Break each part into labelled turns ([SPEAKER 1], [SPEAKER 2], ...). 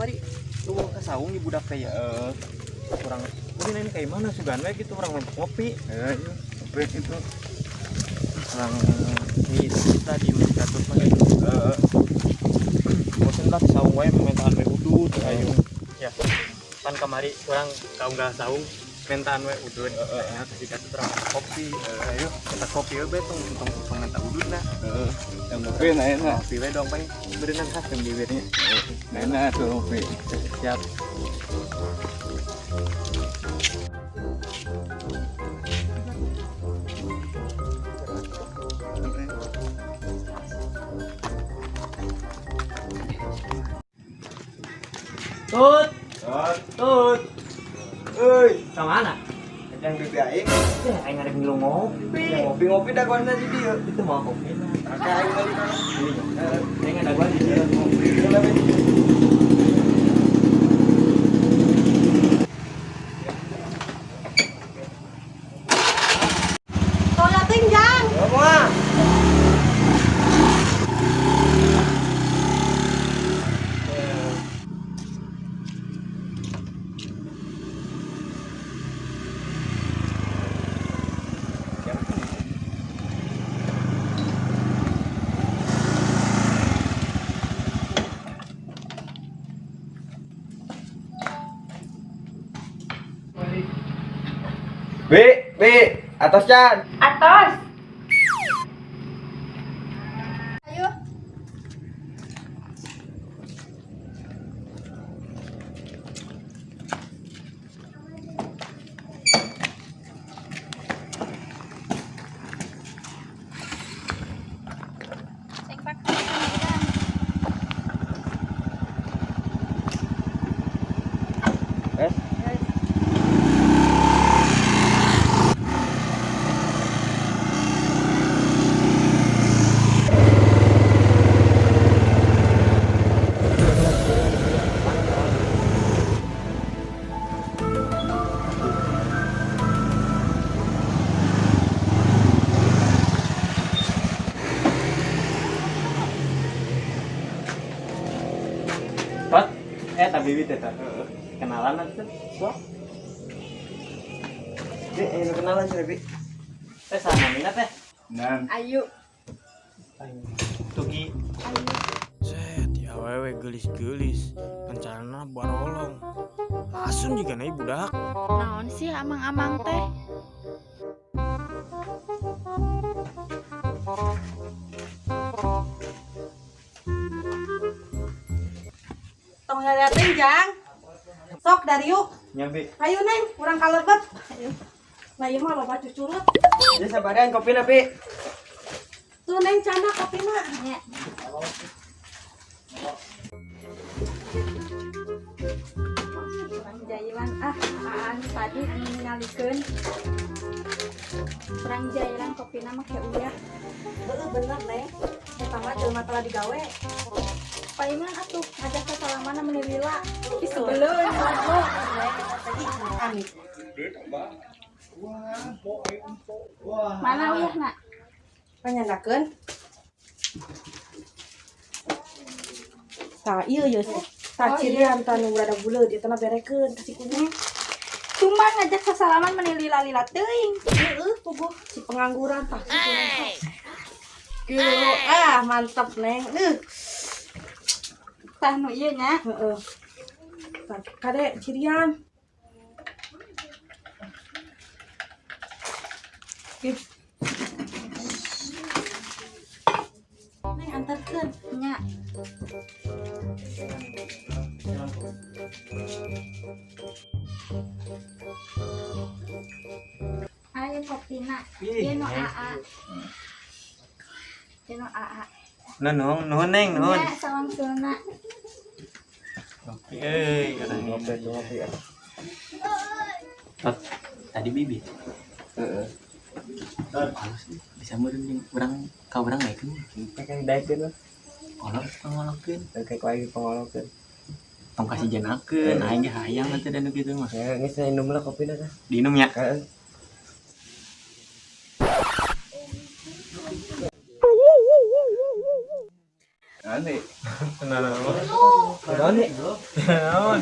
[SPEAKER 1] kamari tuh ke saung di budak teh ya. Kurang ini kayak mana sugan we gitu orang ngopi.
[SPEAKER 2] Ngopi itu.
[SPEAKER 1] Orang ini kita di Mekatur mah gitu. Bosen lah saung wae mentaan we udut ayo. Ya. Pan kamari kurang kaum gak saung mentaan we udut. Kasih terang kopi. Ayo kita kopi we tong minta udutna.
[SPEAKER 2] Yang ngopi enak.
[SPEAKER 1] Kopi we dong paling berenang khas yang bibirnya.
[SPEAKER 2] Enak tuh ngopi.
[SPEAKER 1] Siap. Tut, tut, kemana?
[SPEAKER 2] Yang bibi aing.
[SPEAKER 1] Ya, aing ngarep ngilu ngopi.
[SPEAKER 2] Ngopi-ngopi daguan tadi dia.
[SPEAKER 1] Itu mau kopi.
[SPEAKER 2] Kakak aing tadi kan.
[SPEAKER 1] Aing ada gua di dia ngopi.
[SPEAKER 3] Tolong tinggal.
[SPEAKER 2] Ya, Mak. Bi, atas Chan.
[SPEAKER 3] Atas. Ayo.
[SPEAKER 1] Pat, tak bibit eta. Kenalan atuh. Sok.
[SPEAKER 2] Ini kenalan sih, Bi.
[SPEAKER 1] Teh sama mina teh.
[SPEAKER 2] Nan.
[SPEAKER 3] Ayo.
[SPEAKER 1] Tugi. Set, ya wewe gelis-gelis. Rencana barolong. Asun juga naik budak.
[SPEAKER 3] Naon sih amang-amang teh? Tong ngeliatin jang. Sok dari yuk.
[SPEAKER 1] Nyambi.
[SPEAKER 3] Ayo neng, kurang kalebet. Ayo. Nah iya mah loba cucurut.
[SPEAKER 2] Ya sabaran kopi na, Bi.
[SPEAKER 3] Tuh neng cana kopi mah. Ya. Kurang jailan aan tadi ngalikeun. Kurang jailan kopi nama kayak uyah. Bener neng. Eta mah jelema telah digawe. Paiman atuh ngajak ke salaman sama Lila. Ih sebelum goblok. Amit. Mana uyah nak? Panyandakeun. Tah ieu ieu sih. Tah cirian tah nu rada buleud ieu teh berekeun kasih kunyah. Cuma ngajak ke salaman sama Lila teuing. Heeh, puguh si pengangguran tah kieu. Mantap neng. Tah nu ieu nya. Heeh. Tah kade cirian. Neng antarkeun nya. Ayo kopina. Ieu nu AA. Ieu nu AA.
[SPEAKER 1] Nuhun neng, nuhun.
[SPEAKER 3] Ya, salam sunna.
[SPEAKER 1] Ngopi ngopi. Tadi bibit.
[SPEAKER 2] Heeh.
[SPEAKER 1] Bisa meureun urang ka urang naikeun.
[SPEAKER 2] Kayak daekeun lah.
[SPEAKER 1] Kolot pangolokeun.
[SPEAKER 2] Kayak lagi pengolokeun.
[SPEAKER 1] Tong kasih janakeun, aing ge hayang atuh dan kitu mah.
[SPEAKER 2] Ya, geus minum lah kopi na teh.
[SPEAKER 1] Diinum nya.
[SPEAKER 2] Heeh. Aneh.
[SPEAKER 1] Tenang.
[SPEAKER 2] Aneh.
[SPEAKER 1] Naon?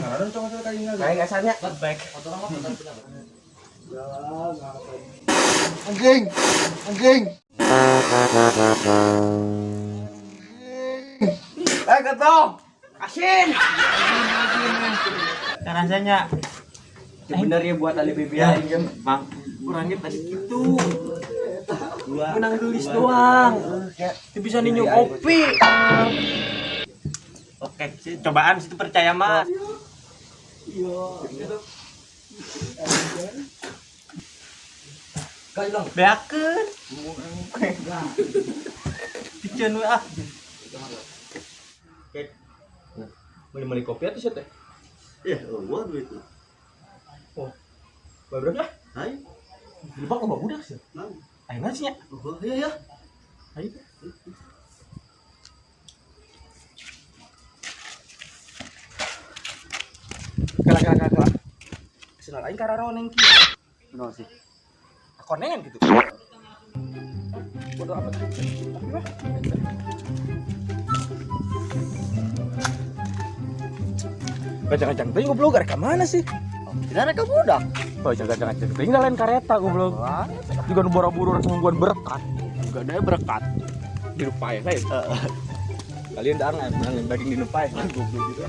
[SPEAKER 2] Kayak nggak sanya.
[SPEAKER 1] Baik.
[SPEAKER 4] Anjing. Anjing.
[SPEAKER 2] Ketong. Asin.
[SPEAKER 1] Kan rasanya
[SPEAKER 2] Sebenarnya buat Ali
[SPEAKER 1] ya,
[SPEAKER 2] Bibian.
[SPEAKER 1] Bang. Kurangnya tadi gitu. Menang tulis
[SPEAKER 2] Iya.
[SPEAKER 1] doang. Itu bisa ninyo kopi. Oke, cobaan situ percaya Mas. Beakeun. Piceun we ah.
[SPEAKER 2] Beli kopi atau sih teh?
[SPEAKER 4] Wah duit.
[SPEAKER 2] Oh. Berapa?
[SPEAKER 4] Hai.
[SPEAKER 2] Lupa kok budak sih.
[SPEAKER 1] Ayo Mas nya.
[SPEAKER 4] Oh iya ya.
[SPEAKER 1] Ayo.
[SPEAKER 2] Kala. Senang aing kararo neng kieu.
[SPEAKER 4] Kenapa sih?
[SPEAKER 2] Konengan gitu. Bodoh amat. Tapi mah. Kacang-kacang teh goblok ke mana sih?
[SPEAKER 4] Tidak ada budak.
[SPEAKER 2] Oh, jangan teh lain kareta goblok. Juga nu boro-boro rasa ngguan berkat. Juga ada berkat. Di rupai saya. Kalian dah ngan daging di rupai. Goblok gitu.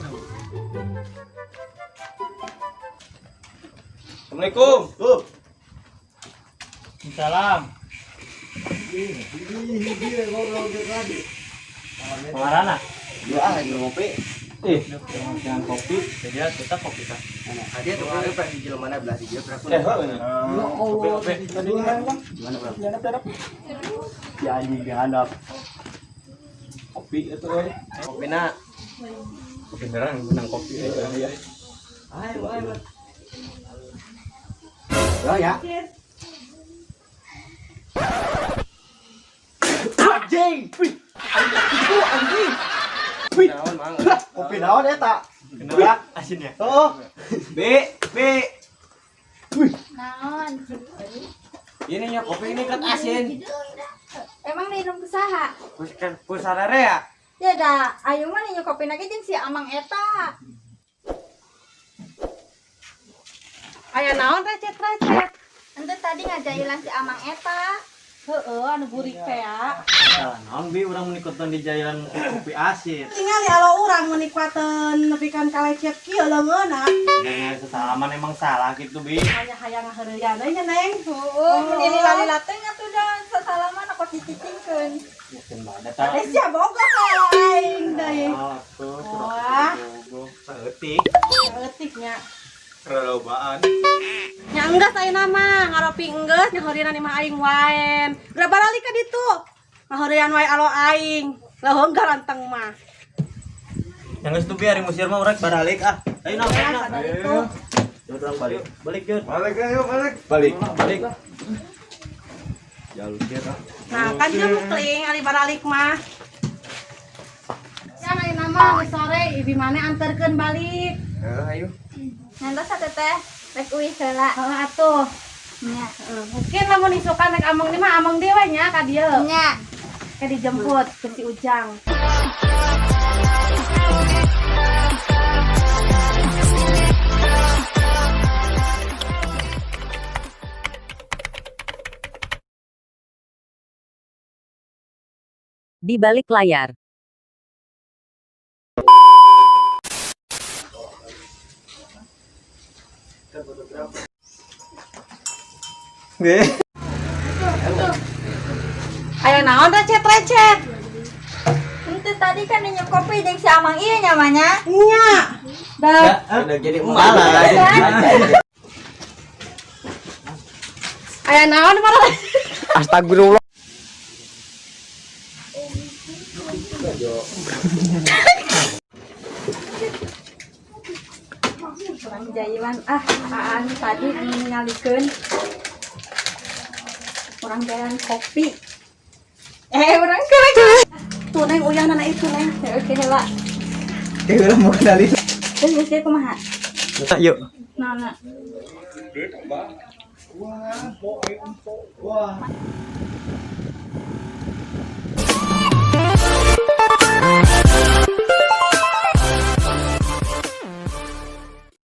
[SPEAKER 2] Assalamualaikum.
[SPEAKER 1] Salam. Kemarana?
[SPEAKER 4] Ngopi.
[SPEAKER 1] Dengan kopi, jadi kita kopi kan.
[SPEAKER 4] Dia tuh ada pas di mana belah dia berapa?
[SPEAKER 1] Kopi.
[SPEAKER 2] Tadi gimana, Bang?
[SPEAKER 4] Gimana bang?
[SPEAKER 2] Dihanap.
[SPEAKER 4] Ya anjing dihandap.
[SPEAKER 2] Kopi itu euy.
[SPEAKER 4] Kopina.
[SPEAKER 1] Kopi beneran menang kopi.
[SPEAKER 2] Iya.
[SPEAKER 4] Ayo. Ya. Anjing. Anjing.
[SPEAKER 2] Naon, Mang?
[SPEAKER 4] Kopi naon eta?
[SPEAKER 1] Kenapa? Asin ya?
[SPEAKER 4] Oh. B.
[SPEAKER 3] Naon?
[SPEAKER 2] Ini ya kopi ini kan asin.
[SPEAKER 3] Emang minum kusaha?
[SPEAKER 2] Kusarere ya?
[SPEAKER 3] Ya dah, ayo mah ninyo kopi lagi jeung si Amang eta.
[SPEAKER 5] Aya naon recet.
[SPEAKER 3] Ente tadi ngajailan si Amang eta.
[SPEAKER 5] Heeh, anu burik teh ya.
[SPEAKER 1] Naon bi urang menikutan di jalan kopi asin.
[SPEAKER 5] Tinggal alo urang menikmateun nepikan ka lecet kieu leungeunna.
[SPEAKER 1] Dengan sesalaman emang salah gitu bi.
[SPEAKER 5] Hanya hayang ngaheureuyaan deui nya Neng.
[SPEAKER 3] Mun ini lalila teh nya tuh dah sasalaman aku cicicingkeun.
[SPEAKER 1] Mungkin badat ta.
[SPEAKER 5] Ades ya boga ka aing deui.
[SPEAKER 1] Tuh,
[SPEAKER 5] Wah.
[SPEAKER 1] Saeutik.
[SPEAKER 5] Etiknya.
[SPEAKER 1] Perlombaan.
[SPEAKER 5] Nya enggeus ayeuna mah, ngaropi enggeus nya heureunan imah aing waen. Udah balik ka ditu. Ngaheureuyaan wae alo aing. Leuheung garanteng mah.
[SPEAKER 1] Yang geus tuh bi hari musir mah urang baralik ah. Ayo naon
[SPEAKER 5] Ya,
[SPEAKER 1] na.
[SPEAKER 5] pada itu.
[SPEAKER 1] Urang balik. Balik Jun.
[SPEAKER 2] Balik. Jalur dia tah.
[SPEAKER 5] Nah, kan jeung kling ari baralik mah. Ya ayeuna mah geus sore ibi maneh anterkeun balik.
[SPEAKER 2] Ayo.
[SPEAKER 3] Ngantos teteh rek uih heula.
[SPEAKER 5] Heeh atuh.
[SPEAKER 3] Nya.
[SPEAKER 5] Mungkin lamun isukan nek among ini mah among dewe nya ka dieu.
[SPEAKER 3] Nya.
[SPEAKER 5] Ke dijemput ke si Ujang.
[SPEAKER 6] Di balik layar.
[SPEAKER 5] Aya naon recet.
[SPEAKER 3] Ente tadi kan ninyo kopi jeung si Amang ieu nya mah nya.
[SPEAKER 5] Nya. Da
[SPEAKER 2] Udah jadi malah.
[SPEAKER 5] aya naon marah.
[SPEAKER 2] Astagfirullah.
[SPEAKER 3] Kurang jailan aan tadi ningalikeun. Kurang jalan kopi. Urang kurang.
[SPEAKER 5] Tuh Neng uyahna itu Neng.
[SPEAKER 3] Oke heula.
[SPEAKER 2] Udah mau kenalin.
[SPEAKER 3] Terus geus kumaha?
[SPEAKER 1] Yuk.
[SPEAKER 3] Nah.